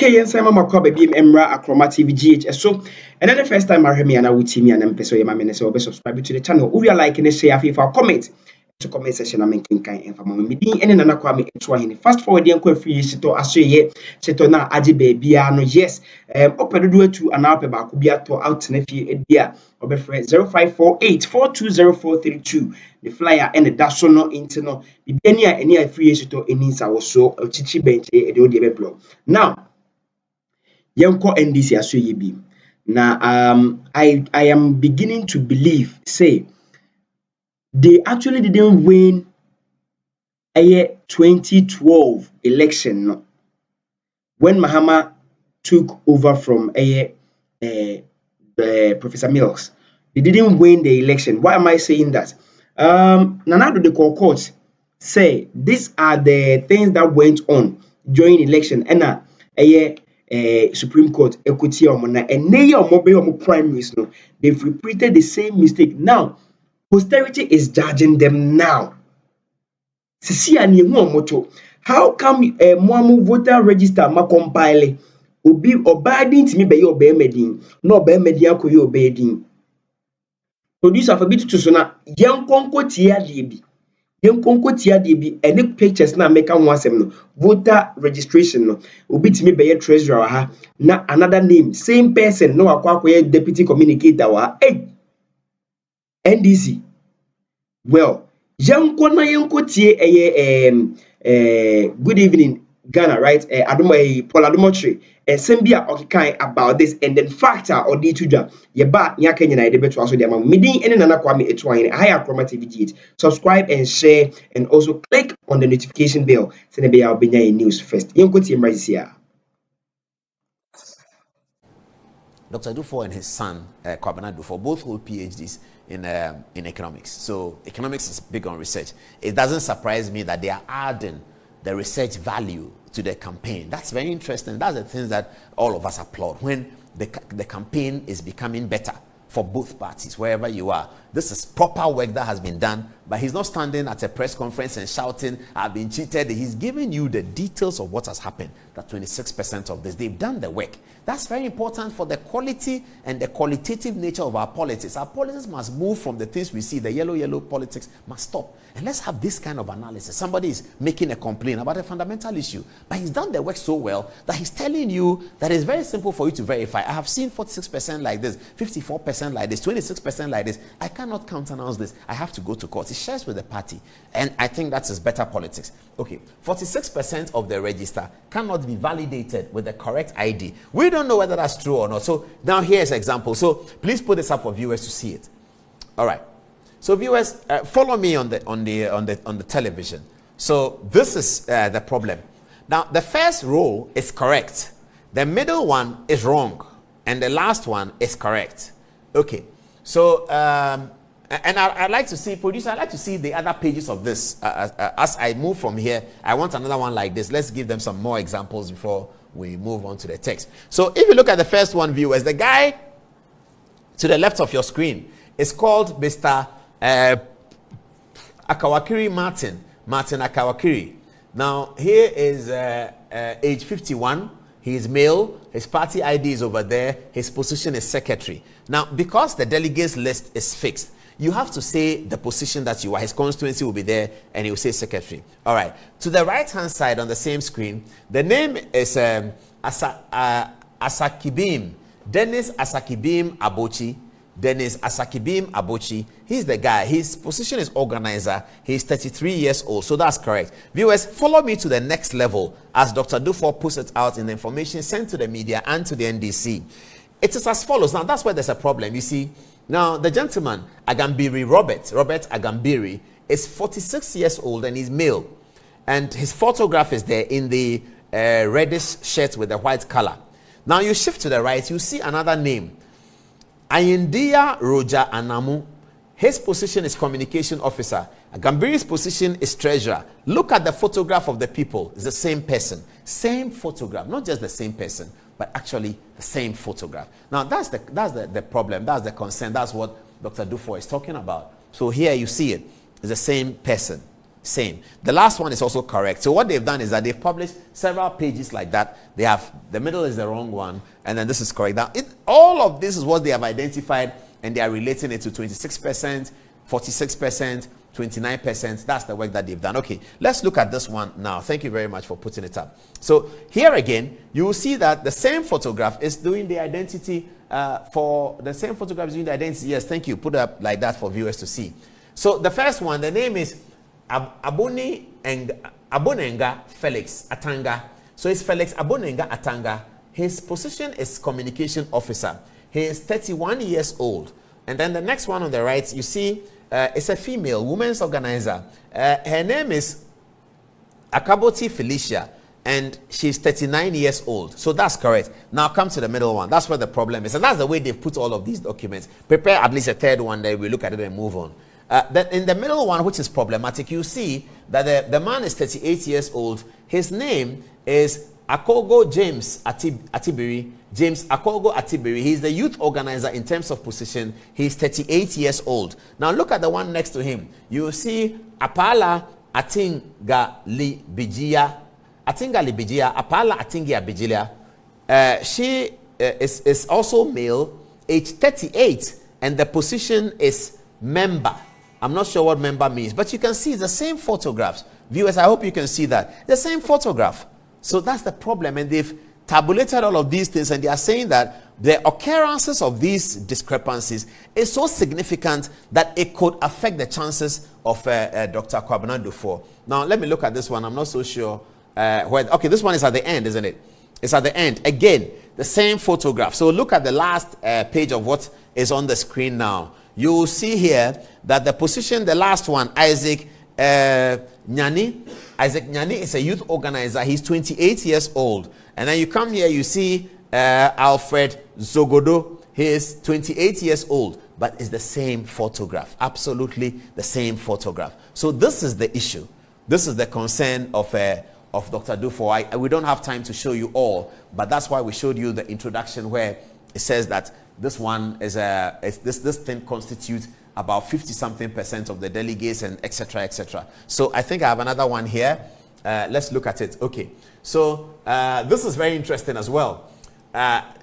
Okay, yes, I'm a crab beam Emra Acroma TV GHS. So, and then the first time I hear me and I will team me and I'm so my minutes or subscribe to the channel. Who you like and share if you comment to comment section. I'm making kind of me and then Kwame Etwahin. Fast forward the uncle free sito asoye sito na aji baby no yes. Open the door to an app about Kubia to out in a few idea or be friend 0548 the flyer and the dash no interno. Bibenia any free sito in Insa was so chichi bench a blog. Now, Yanko NDC asoye bi na I am beginning to believe say they actually didn't win a 2012 election no, when Mahama took over from Professor Mills. They didn't win the election. Why am I saying that? Nanado the court say these are the things that went on during election and Supreme Court equity omona and they primaries no, they've repeated the same mistake. Now posterity is judging them now. Sisi ani moto. How come mo voter register ma compile obi obadin timi be ye obemedin no obemedin akoye obedin. Producer for bit to so na yenkonko tia de bi. Yenkonko tia de bi any pictures na make am wasem no voter registration no obi timi be ye treasurer ha na another name same person no akwa deputy communicator wa NDC. Well, yanko na yanko tie good evening Ghana, right? Paul Adomotri Sembia okikai about this and then factor or D tuja yeba nya Kenya na debate also the amount meeting and nana kwame etwine higher Acroma TV. Subscribe and share and also click on the notification bell so that you'll be news first. Yanko tie mrazia. Dr. Dufo and his son, Kwabena Dufo, both hold PhDs in economics. So economics is big on research. It doesn't surprise me that they are adding the research value to the campaign. That's very interesting. That's the things that all of us applaud when the campaign is becoming better for both parties, wherever you are. This is proper work that has been done, but he's not standing at a press conference and shouting, I've been cheated. He's giving you the details of what has happened, that 26% of this, they've done the work. That's very important for the quality and the qualitative nature of our politics. Our politics must move from the things we see, the yellow politics must stop. And let's have this kind of analysis. Somebody is making a complaint about a fundamental issue, but he's done the work so well that he's telling you that it's very simple for you to verify. I have seen 46% like this, 54% like this, 26% like this. I cannot countenance this. I have to go to court. He shares with the party. And I think that is better politics. Okay, 46% of the register cannot be validated with the correct ID. We don't know whether that's true or not. So now here's an example. So please put this up for viewers to see it. All right. So viewers, follow me on the television. So this is the problem. Now the first row is correct. The middle one is wrong. And the last one is correct. Okay. So, and I'd like to see, producer, I'd like to see the other pages of this. As I move from here, I want another one like this. Let's give them some more examples before we move on to the text. So if you look at the first one, viewers, the guy to the left of your screen is called Mr. Akawakiri Martin Akawakiri. Now, here is age 51. He is male. His party ID is over there. His position is secretary. Now, because the delegates list is fixed, you have to say the position that you are. His constituency will be there, and he will say secretary. All right. To the right-hand side on the same screen, the name is Asakibim. Dennis Asakibim Abochi. Dennis Asakibim Abochi. He's the guy. His position is organizer. He's 33 years old. So that's correct. Viewers, follow me to the next level as Dr. Dufo puts it out in the information sent to the media and to the NDC. It is as follows. Now, that's where there's a problem. You see, now the gentleman, Agambiri Robert Agambiri, is 46 years old and he's male. And his photograph is there in the reddish shirt with the white color. Now, you shift to the right, you see another name. Ayendia Roger Anamu. His position is communication officer. Agambiri's position is treasurer. Look at the photograph of the people. It's the same person. Same photograph. Not just the same person, but actually the same photograph. Now, that's the problem. That's the concern. That's what Dr. Dufo is talking about. So here you see it. It's the same person. Same. The last one is also correct. So what they've done is that they've published several pages like that. They have, the middle is the wrong one, and then this is correct. Now, all of this is what they have identified, and they are relating it to 26%, 46%, 29%. That's the work that they've done. Okay, let's look at this one now. Thank you very much for putting it up. So here again, you will see that the same photograph is doing the identity Yes, thank you. Put it up like that for viewers to see. So the first one, the name is Abonenga Felix Atanga. So it's Felix Abonenga Atanga. His position is communication officer. He is 31 years old. And then the next one on the right, you see, it's a female women's organizer. Her name is Akaboti Felicia, and she's 39 years old. So that's correct. Now come to the middle one. That's where the problem is. And that's the way they've put all of these documents. Prepare at least a third one, then we look at it and move on. Then in the middle one, which is problematic, you see that the man is 38 years old. His name is Akogo James Atibiri. James Akogo Atibiri. He's the youth organizer in terms of position. He's 38 years old. Now look at the one next to him. You see Apala Atinga Libijia. Atinga Libijia. Apala Atinga Bijilia. She is also male, age 38, and the position is member. I'm not sure what member means, but you can see the same photographs. Viewers, I hope you can see that. The same photograph. So that's the problem, and they've tabulated all of these things, and they are saying that the occurrences of these discrepancies is so significant that it could affect the chances of Dr. Kwabena Duffuor. Now, let me look at this one. I'm not so sure where. Okay, this one is at the end, isn't it? It's at the end. Again, the same photograph. So look at the last page of what is on the screen now. You will see here that the position, the last one, Isaac Nyani. Isaac Nyani is a youth organizer. He's 28 years old. And then you come here, you see Alfred Zogodo. He is 28 years old, but it's the same photograph. Absolutely the same photograph. So this is the issue. This is the concern of Dr. Duffuor. We don't have time to show you all, but that's why we showed you the introduction where it says that this one is this thing constitutes about 50-something% of the delegates, and etc., etc. So I think I have another one here. Let's look at it. Okay. So this is very interesting as well.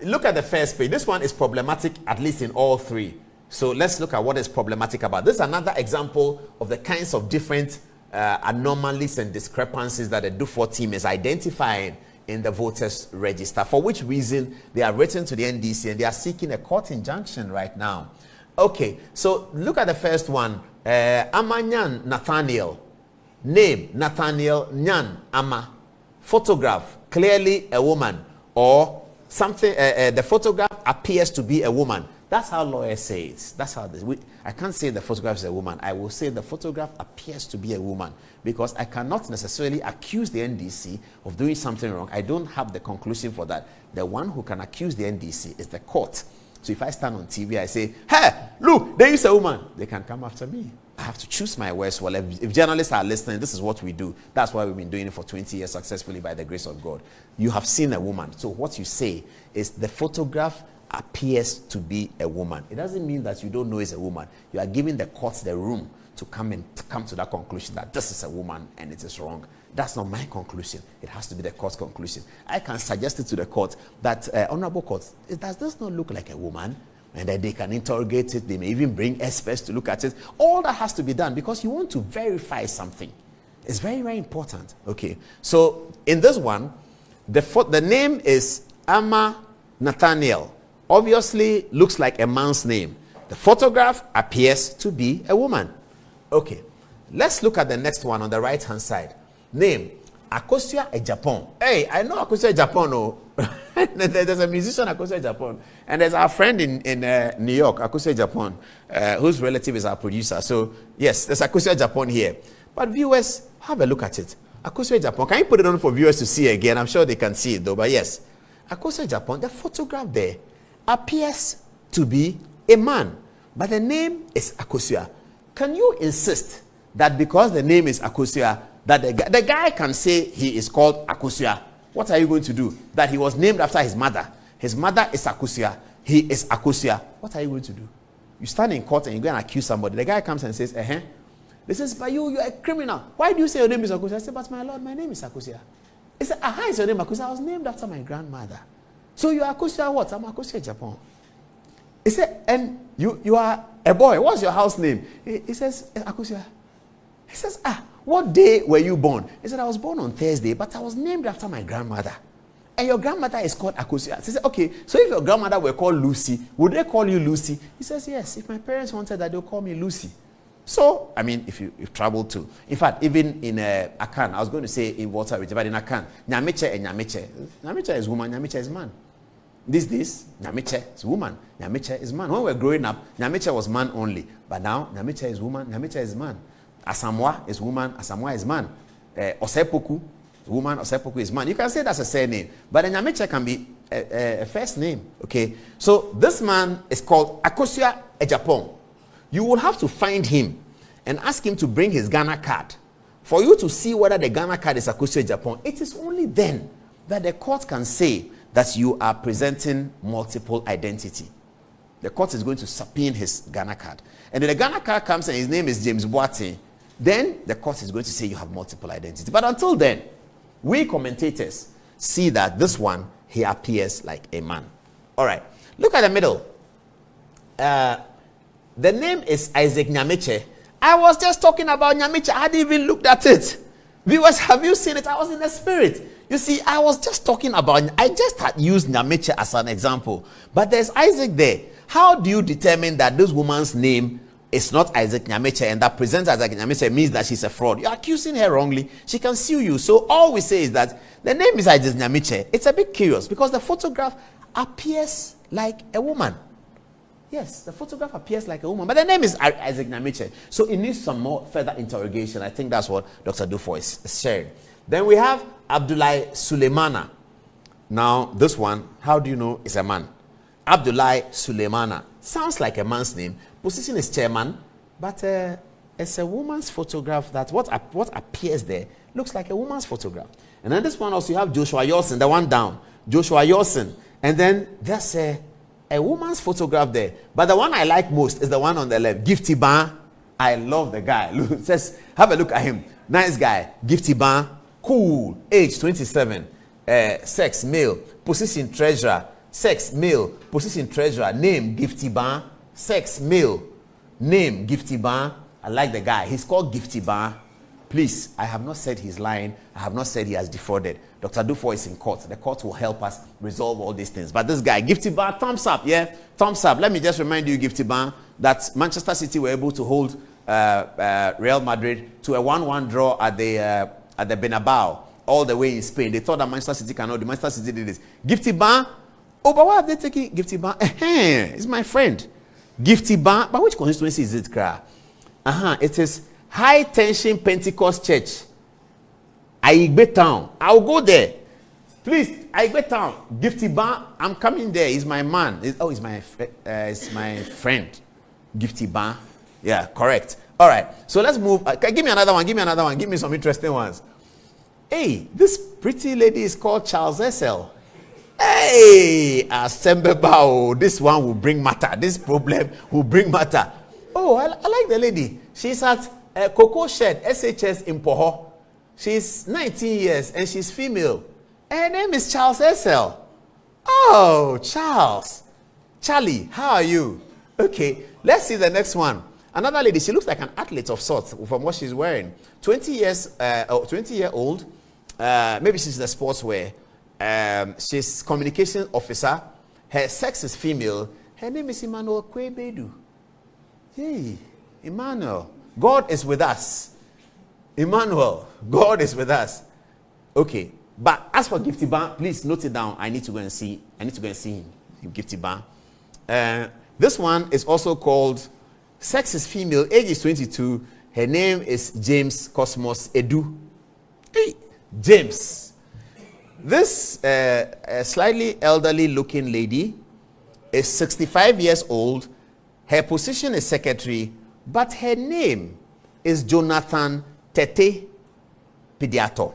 Look at the first page. This one is problematic, at least in all three. So let's look at what is problematic about this. Is another example of the kinds of different anomalies and discrepancies that the Duffuor team is identifying in the voters register, for which reason they are written to the NDC and they are seeking a court injunction right now. Okay, so look at the first one. Amanyan Nathaniel. Name Nathaniel Nyan Ama. Photograph, clearly a woman, or something. The photograph appears to be a woman. That's how lawyers say it. That's how this. I can't say the photograph is a woman. I will say the photograph appears to be a woman, because I cannot necessarily accuse the NDC of doing something wrong. I don't have the conclusion for that. The one who can accuse the NDC is the court. So if I stand on TV, I say, hey, look, there is a woman. They can come after me. I have to choose my words well. If journalists are listening, this is what we do. That's why we've been doing it for 20 years successfully by the grace of God. You have seen a woman. So what you say is the photograph appears to be a woman. It doesn't mean that you don't know it's a woman. You are giving the courts the room to come to that conclusion that this is a woman and it is wrong. That's not my conclusion. It has to be the court's conclusion. I can suggest it to the court that, honorable court, does this not look like a woman? And then they can interrogate it. They may even bring experts to look at it. All that has to be done because you want to verify something. It's very, very important. Okay. So in this one, the name is Ama Nathaniel. Obviously looks like a man's name. The photograph appears to be a woman. Okay. Let's look at the next one on the right hand side. Name Akosua Ejapon. Hey, I know Akosua Ejapon. Oh. There's a musician Akosua Ejapon, and there's our friend in New York, Akosua Ejapon, whose relative is our producer. So yes, there's Akosua Ejapon here. But viewers, have a look at it. Akosua Ejapon. Can you put it on for viewers to see again? I'm sure they can see it though. But yes, Akosua Ejapon. The photograph there appears to be a man, but the name is Akosua. Can you insist that because the name is Akosua, that the guy can say he is called Akosua? What are you going to do? That he was named after his mother. His mother is Akosua. He is Akosua. What are you going to do? You stand in court and you go and accuse somebody. The guy comes and says, They says, but you're a criminal. Why do you say your name is Akosia? I said, but my lord, my name is Akosia. He said, aha, is your name Akosia? I was named after my grandmother. So you are Akosia what? I'm Akosia Japan. He said, and you are a boy. What's your house name? He says, Akosia. He says, what day were you born? He said, I was born on Thursday, but I was named after my grandmother. And your grandmother is called Akosia. He said, okay, so if your grandmother were called Lucy, would they call you Lucy? He says, yes, if my parents wanted that, they'll call me Lucy. So, I mean, if you've traveled to, in fact, even in Akan, I was going to say in Walter Ridge, but in Akan, Nyameche and Nyameche. Nyameche is woman, Nyameche is man. These days, Nyameche is woman, Nyameche is man. When we were growing up, Nyameche was man only. But now, Nyameche is woman, Nyameche is man. Asamoah is woman, Asamoah is man. Osepoku is woman, Osepoku is man. You can say that's a surname, but a Nyameche can be a first name. Okay, so this man is called Akosia Ejapon. You will have to find him and ask him to bring his Ghana card for you to see whether the Ghana card is Akosia Ejapon. It is only then that the court can say that you are presenting multiple identity. The court is going to subpoena his Ghana card. And if the Ghana card comes and his name is James Boateng, then the court is going to say you have multiple identity. But until then, we commentators see that this one, he appears like a man. All right, look at the middle. The name is Isaac Nyameche. I was just talking about Nyameche. I hadn't even looked at it. Viewers, have you seen it? I was in the spirit. You see, I was just talking about, I just had used Nyameche as an example. But there's Isaac there. How do you determine that this woman's name is not Isaac Nyameche and that presents Isaac Nyameche means that she's a fraud? You're accusing her wrongly. She can sue you. So all we say is that the name is Isaac Nyameche. It's a bit curious because the photograph appears like a woman. Yes, the photograph appears like a woman, but the name is Isaac Nyameche. So it needs some more further interrogation. I think that's what Dr. Dufo is sharing. Then we have Abdullahi Suleimana. Now, this one, how do you know is a man? Abdullahi Suleimana. Sounds like a man's name. Position is chairman, but it's a woman's photograph that what appears there looks like a woman's photograph. And then this one also you have Joshua Yosin, the one down. Joshua Yosin. And then there's a woman's photograph there. But the one I like most is the one on the left. Gifty Ban. I love the guy. Look, just have a look at him. Nice guy. Gifty Ban. Cool. Age 27. Sex male. Position treasurer. Sex male. Position treasurer. Name Gifty Ban. Sex male. Name Gifty Ban. I like the guy. He's called Gifty Ban. Please, I have not said he's lying. I have not said he has defrauded. Dr. Dufo is in court. The court will help us resolve all these things. But this guy, Gifty Ban, thumbs up, yeah? Thumbs up. Let me just remind you, Gifty Ban, that Manchester City were able to hold Real Madrid to a 1-1 draw at the Bernabeu, all the way in Spain. They thought that Manchester City cannot do. Manchester City did this. Gifty Ban, oh, but why have they taken Gifty Ban? It's my friend. Gifty Ban, but which constituency is it, Kra? It is High Tension Pentecost Church. Aigbe Town. I'll go there. Please, Aigbe Town. Gifty Ban, I'm coming there. He's my man. He's my friend. Gifty Ban. Yeah, correct. All right. So let's move. Give me another one. Give me another one. Give me some interesting ones. Hey, this pretty lady is called Charles Essel. Hey, Asembebao. This one will bring matter. This problem will bring matter. Oh, I like the lady. She's at Cocoa Shed, SHS in Poho. She's 19 years and she's female. Her name is Charles Essel. Oh, Charles. Charlie, how are you? Okay, let's see the next one. Another lady, she looks like an athlete of sorts from what she's wearing. 20-year-old. Maybe she's the sportswear. She's communication officer. Her sex is female. Her name is Emmanuel Kwebedu. Hey, Emmanuel. God is with us. Emmanuel, God is with us. Okay, but as for Gifty Ban, please note it down. I need to go and see him. Gifty Ban. This one is also called sex is female, age is 22. Her name is James Cosmos Edu. Hey, James. This slightly elderly looking lady is 65 years old. Her position is secretary, but her name is Jonathan Tete Pediator.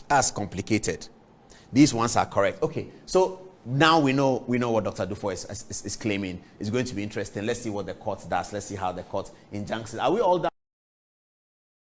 That's complicated. These ones are correct. Okay, so now we know what Dr. Dufo is claiming. It's going to be interesting. Let's see what the court does. Let's see how the court injuncts it. Are we all done?